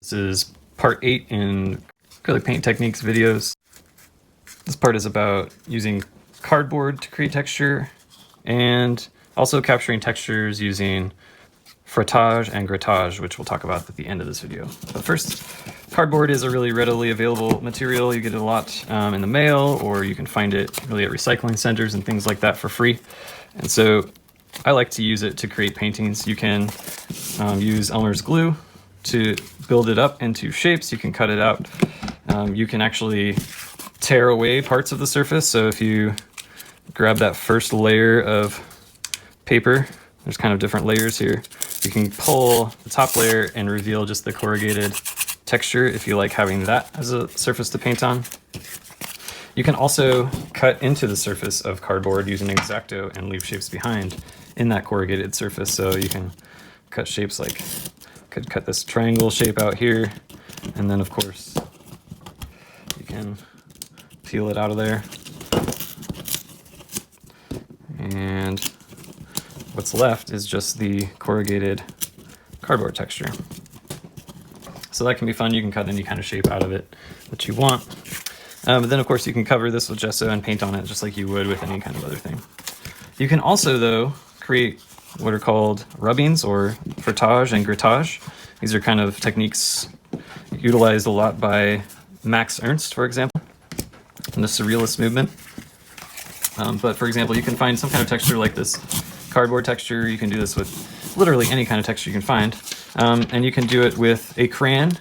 This is part 8 in acrylic paint techniques videos. This part is about using cardboard to create texture and also capturing textures using frottage and grattage, which we'll talk about at the end of this video. But first, cardboard is a really readily available material. You get it a lot in the mail, or you can find it really at recycling centers and things like that for free. And so I like to use it to create paintings. You can use Elmer's glue to build it up into shapes. You can cut it out. You can actually tear away parts of the surface. So if you grab that first layer of paper, there's kind of different layers here. You can pull the top layer and reveal just the corrugated texture if you like having that as a surface to paint on. You can also cut into the surface of cardboard using X-Acto and leave shapes behind in that corrugated surface. So you can cut shapes like, could cut this triangle shape out here, and then of course you can peel it out of there. And what's left is just the corrugated cardboard texture. So that can be fun. You can cut any kind of shape out of it that you want. But then of course you can cover this with gesso and paint on it just like you would with any kind of other thing. You can also though create what are called rubbings or frottage and grattage. These are kind of techniques utilized a lot by Max Ernst, for example, in the Surrealist movement. But for example, you can find some kind of texture like this cardboard texture. You can do this with literally any kind of texture you can find. And you can do it with a crayon.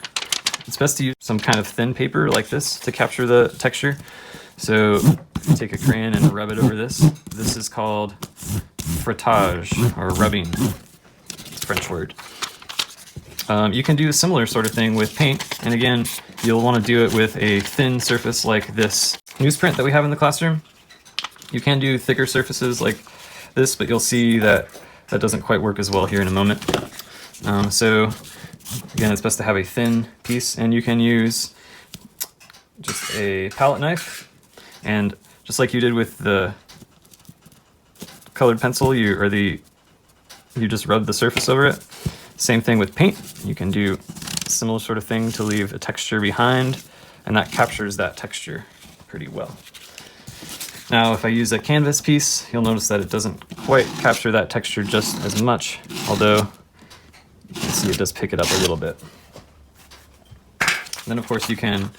It's best to use some kind of thin paper like this to capture the texture. So take a crayon and rub it over this. This is called frottage, or rubbing. It's a French word. You can do a similar sort of thing with paint. And again, you'll want to do it with a thin surface like this newsprint that we have in the classroom. You can do thicker surfaces like this, but you'll see that that doesn't quite work as well here in a moment. So again, it's best to have a thin piece, and you can use just a palette knife, and just like you did with the colored pencil, you just rub the surface over it. Same thing with paint. You can do a similar sort of thing to leave a texture behind, and that captures that texture pretty well. Now, if I use a canvas piece, you'll notice that it doesn't quite capture that texture just as much, although you can see it does pick it up a little bit. Then, of course, you can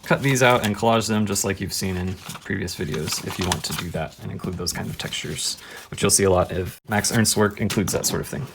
cut these out and collage them just like you've seen in previous videos if you want to do that and include those kind of textures, which you'll see a lot of Max Ernst's work includes that sort of thing.